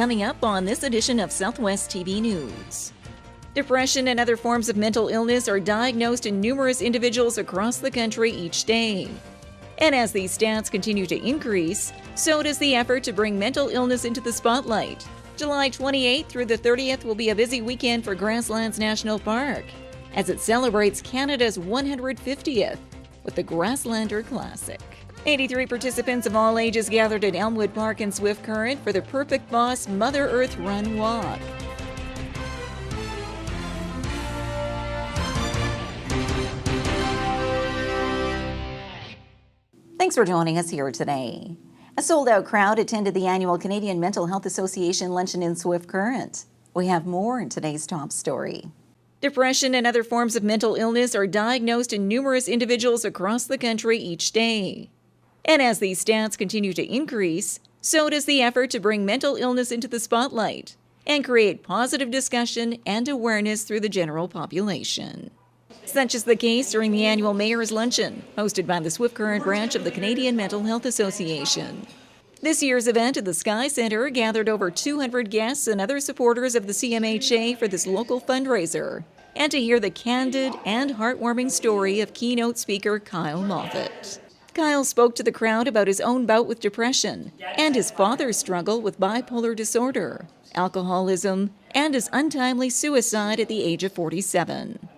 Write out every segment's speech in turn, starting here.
coming up on this edition of Southwest TV News. Depression and other forms of mental illness are diagnosed in numerous individuals across the country each day. And as these stats continue to increase, so does the effort to bring mental illness into the spotlight. July 28th through the 30th will be a busy weekend for Grasslands National Park, as it celebrates Canada's 150th with the Grasslander Classic. 83 participants of all ages gathered at Elmwood Park in Swift Current for the Prpick Boss Mother Earth Run Walk. Thanks for joining us here today. A sold-out crowd attended the annual Canadian Mental Health Association Luncheon in Swift Current. We have more in today's top story. Depression and other forms of mental illness are diagnosed in numerous individuals across the country each day. And as these stats continue to increase, so does the effort to bring mental illness into the spotlight and create positive discussion and awareness through the general population. Such is the case during the annual Mayor's Luncheon, hosted by the Swift Current branch of the Canadian Mental Health Association. This year's event at the Sky Centre gathered over 200 guests and other supporters of the CMHA for this local fundraiser, and to hear the candid and heartwarming story of keynote speaker Kyle Moffatt. Kyle spoke to the crowd about his own bout with depression and his father's struggle with bipolar disorder, alcoholism, and his untimely suicide at the age of 47.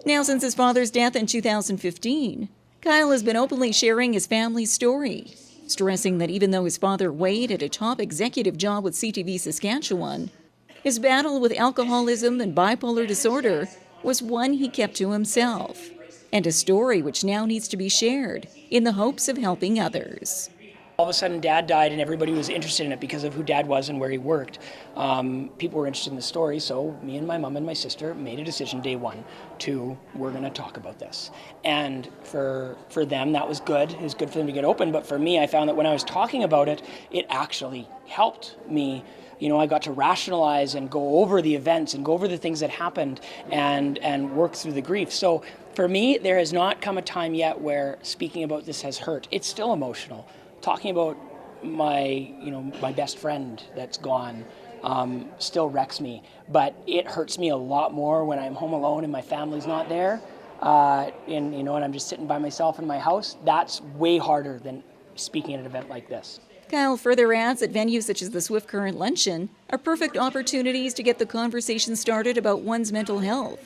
Now, since his father's death in 2015, Kyle has been openly sharing his family's story, stressing that even though his father Wade had a top executive job with CTV Saskatchewan, his battle with alcoholism and bipolar disorder was one he kept to himself, and a story which now needs to be shared in the hopes of helping others. All of a sudden, Dad died, and everybody was interested in it because of who Dad was and where he worked. People were interested in the story, so me and my mom and my sister made a decision day one we're going to talk about this. And for them, that was good. It was good for them to get open. But for me, I found that when I was talking about it, it actually helped me. You know, I got to rationalize and go over the events and go over the things that happened and work through the grief. So for me, there has not come a time yet where speaking about this has hurt. It's still emotional. Talking about my best friend that's gone still wrecks me, but it hurts me a lot more when I'm home alone and my family's not there, and I'm just sitting by myself in my house. That's way harder than speaking at an event like this. Kyle further adds that venues such as the Swift Current Luncheon are perfect opportunities to get the conversation started about one's mental health,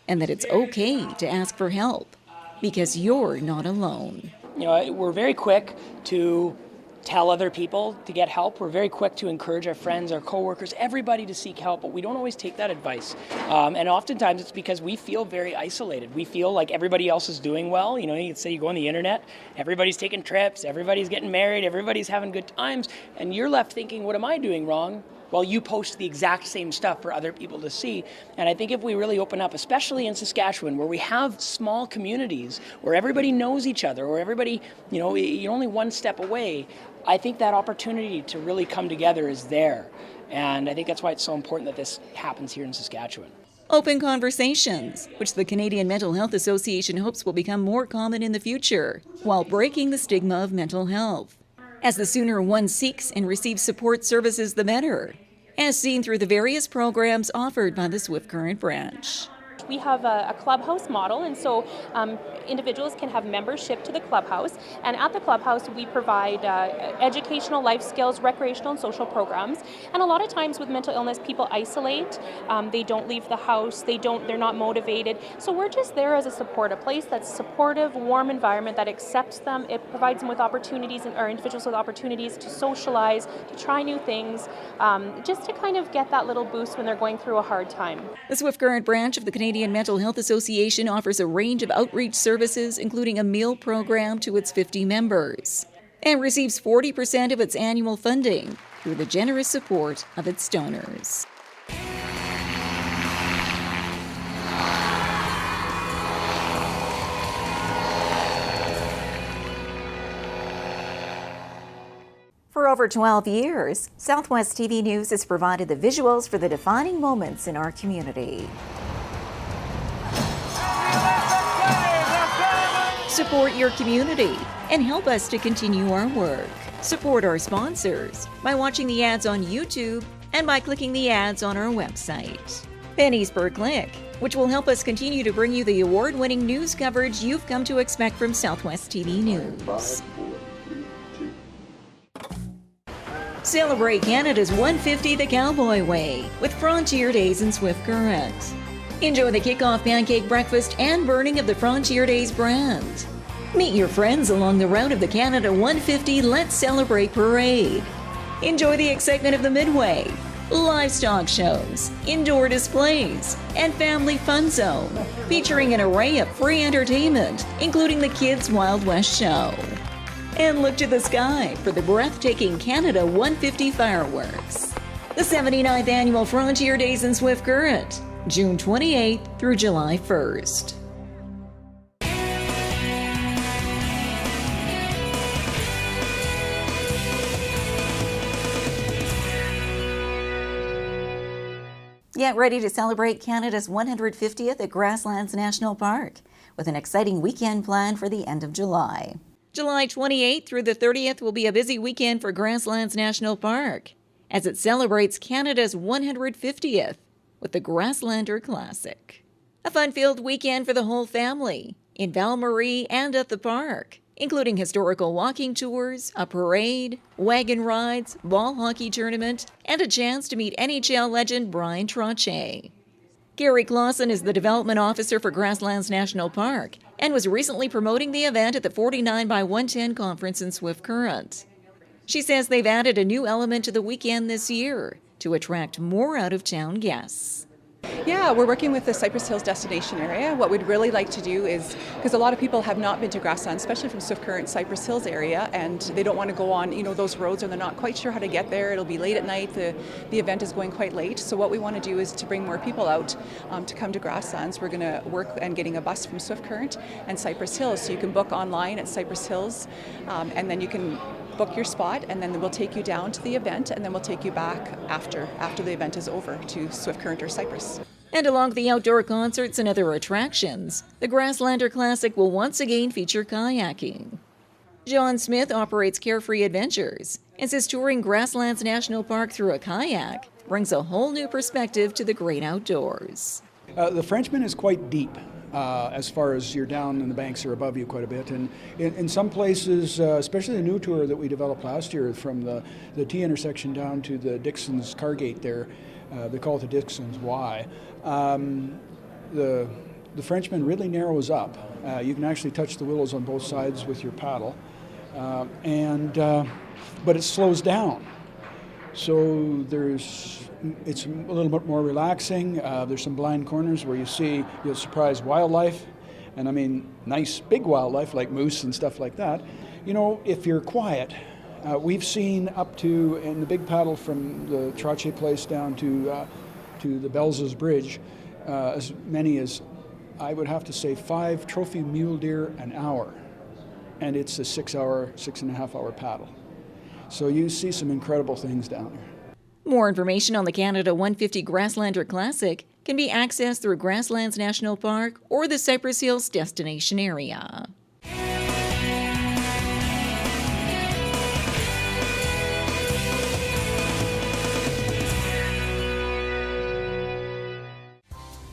and that it's okay to ask for help because you're not alone. We're very quick to tell other people to get help. We're very quick to encourage our friends, our coworkers, everybody to seek help, but we don't always take that advice. And oftentimes it's because we feel very isolated. We feel like everybody else is doing well. You say you go on the internet, everybody's taking trips, everybody's getting married, everybody's having good times, and you're left thinking, what am I doing wrong? Well, you post the exact same stuff for other people to see. And I think if we really open up, especially in Saskatchewan, where we have small communities, where everybody knows each other, where everybody, you're only one step away, I think that opportunity to really come together is there. And I think that's why it's so important that this happens here in Saskatchewan. Open conversations, which the Canadian Mental Health Association hopes will become more common in the future, while breaking the stigma of mental health. As the sooner one seeks and receives support services, the better, as seen through the various programs offered by the Swift Current branch. We have a clubhouse model, and so individuals can have membership to the clubhouse. And at the clubhouse, we provide educational, life skills, recreational, and social programs. And a lot of times with mental illness, people isolate. They don't leave the house. They're not motivated. So we're just there as a support, a place that's supportive, warm environment that accepts them. It provides them with opportunities, or individuals with opportunities to socialize, to try new things, just to kind of get that little boost when they're going through a hard time. The Swift Current branch of the Canadian Mental Health Association offers a range of outreach services, including a meal program to its 50 members, and receives 40% of its annual funding through the generous support of its donors. For over 12 years, Southwest TV News has provided the visuals for the defining moments in our community. Support your community and help us to continue our work. Support our sponsors by watching the ads on YouTube and by clicking the ads on our website. Pennies per click, which will help us continue to bring you the award-winning news coverage you've come to expect from Southwest TV News. Celebrate Canada's 150 the Cowboy Way with Frontier Days in Swift Current. Enjoy the kickoff pancake breakfast and burning of the Frontier Days brand. Meet your friends along the route of the Canada 150 Let's Celebrate Parade. Enjoy the excitement of the Midway, livestock shows, indoor displays, and family fun zone, featuring an array of free entertainment, including the Kids Wild West Show. And look to the sky for the breathtaking Canada 150 fireworks. The 79th Annual Frontier Days in Swift Current, June 28th through July 1st. Get ready to celebrate Canada's 150th at Grasslands National Park with an exciting weekend planned for the end of July. July 28th through the 30th will be a busy weekend for Grasslands National Park as it celebrates Canada's 150th with the Grasslander Classic. A fun-filled weekend for the whole family in Val-Marie and at the park, including historical walking tours, a parade, wagon rides, ball hockey tournament, and a chance to meet NHL legend Bryan Trottier. Gary Clausen is the development officer for Grasslands National Park and was recently promoting the event at the 49 by 110 conference in Swift Current. She says they've added a new element to the weekend this year to attract more out-of-town guests. Yeah, we're working with the Cypress Hills destination area. What we'd really like to do is, because a lot of people have not been to Grasslands, especially from Swift Current, Cypress Hills area, and they don't want to go on, those roads, and they're not quite sure how to get there. It'll be late at night. The event is going quite late. So what we want to do is to bring more people out to come to Grasslands. We're going to work on getting a bus from Swift Current and Cypress Hills. So you can book online at Cypress Hills, and then you can book your spot, and then we'll take you down to the event, and then we'll take you back after the event is over to Swift Current or Cypress. And along the outdoor concerts and other attractions, the Grasslander Classic will once again feature kayaking. John Smith operates Carefree Adventures and says touring Grasslands National Park through a kayak brings a whole new perspective to the great outdoors. The Frenchman is quite deep. As far as you're down and the banks are above you quite a bit. And in some places, especially the new tour that we developed last year from the T intersection down to the Dixon's Cargate there, they call it the Dixon's Y, the Frenchman really narrows up. You can actually touch the willows on both sides with your paddle, but it slows down. So it's a little bit more relaxing. There's some blind corners where you'll surprise wildlife, and I mean nice big wildlife like moose and stuff like that. If you're quiet, we've seen up to, in the big paddle from the Trottier place down to the Belz's Bridge, as many as, I would have to say, 5 trophy mule deer an hour, and it's a 6.5 hour paddle. So you see some incredible things down there. More information on the Canada 150 Grasslander Classic can be accessed through Grasslands National Park or the Cypress Hills destination area.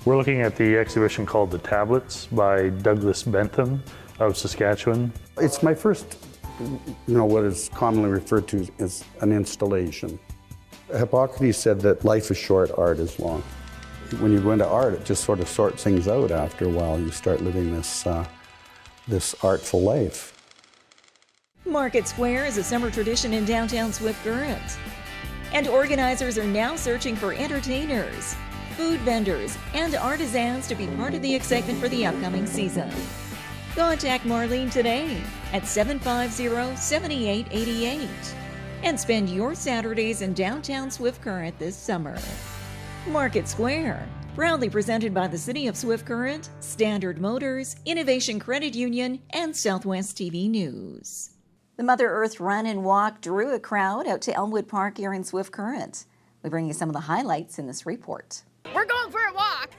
We're looking at the exhibition called The Tablets by Douglas Bentham of Saskatchewan. It's my first, what is commonly referred to as an installation. Hippocrates said that life is short, art is long. When you go into art, it just sort of sorts things out after a while. You start living this artful life. Market Square is a summer tradition in downtown Swift Current, and organizers are now searching for entertainers, food vendors, and artisans to be part of the excitement for the upcoming season. Contact Marlene today at 750-7888 and spend your Saturdays in downtown Swift Current this summer. Market Square, proudly presented by the City of Swift Current, Standard Motors, Innovation Credit Union, and Southwest TV News. The Mother Earth Run and Walk drew a crowd out to Elmwood Park here in Swift Current. We bring you some of the highlights in this report. We're going for a walk!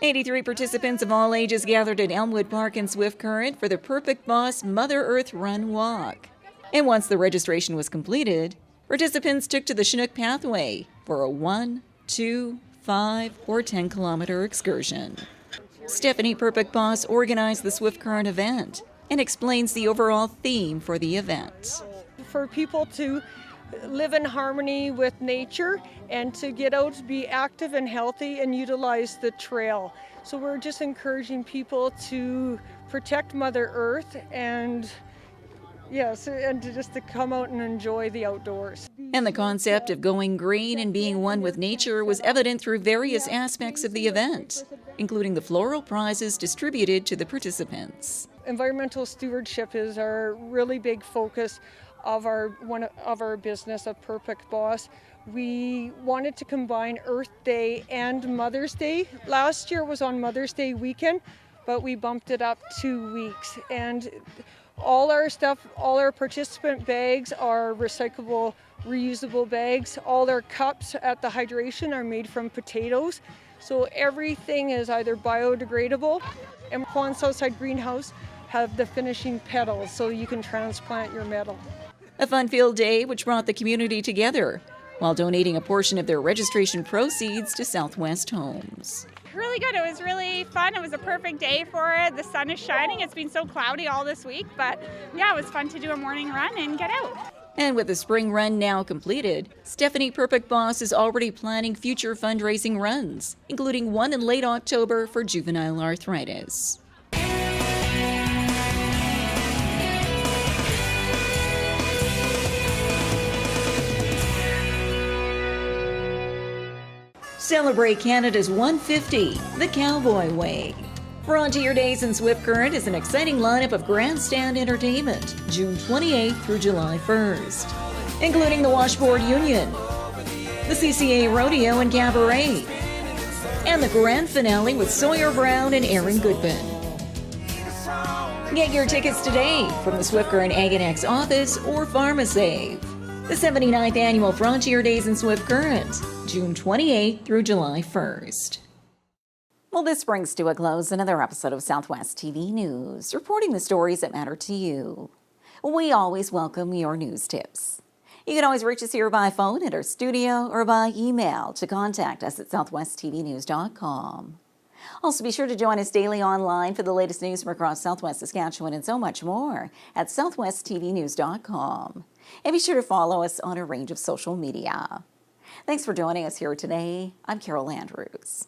83 participants of all ages gathered at Elmwood Park in Swift Current for the Prpick Boss Mother Earth Run Walk. And once the registration was completed, participants took to the Chinook Pathway, for a 1, 2, 5, or 10-kilometer excursion. Stephanie Prpick Boss organized the Swift Current event and explains the overall theme for the event. For people to live in harmony with nature and to get out, be active and healthy, and utilize the trail. So we're just encouraging people to protect Mother Earth and yes, and to come out and enjoy the outdoors. And the concept of going green and being one with nature was evident through various aspects of the event, including the floral prizes distributed to the participants. Environmental stewardship is our really big focus of our business of Prpick Boss. We wanted to combine Earth Day and Mother's Day. Last year was on Mother's Day weekend, but we bumped it up 2 weeks. And all our stuff, all our participant bags are recyclable, reusable bags. All our cups at the hydration are made from potatoes. So everything is either biodegradable. And Juan Southside Greenhouse have the finishing petals so you can transplant your metal. A fun-filled day which brought the community together while donating a portion of their registration proceeds to Southwest Homes. Really good. It was really fun. It was a perfect day for it. The sun is shining. It's been so cloudy all this week, but yeah, it was fun to do a morning run and get out. And with the spring run now completed, Stephanie Prpick Boss is already planning future fundraising runs, including one in late October for juvenile arthritis. Celebrate Canada's 150, the Cowboy Way. Frontier Days in Swift Current is an exciting lineup of grandstand entertainment, June 28th through July 1st, including the Washboard Union, the CCA Rodeo and Cabaret, and the grand finale with Sawyer Brown and Aaron Goodman. Get your tickets today from the Swift Current Ag&X office or PharmaSave. The 79th Annual Frontier Days in Swift Current, June 28th through July 1st. Well, this brings to a close another episode of Southwest TV News, reporting the stories that matter to you. We always welcome your news tips. You can always reach us here by phone at our studio or by email to contact us at southwesttvnews.com. Also, be sure to join us daily online for the latest news from across Southwest Saskatchewan and so much more at southwesttvnews.com. And be sure to follow us on a range of social media. Thanks for joining us here today. I'm Carol Andrews.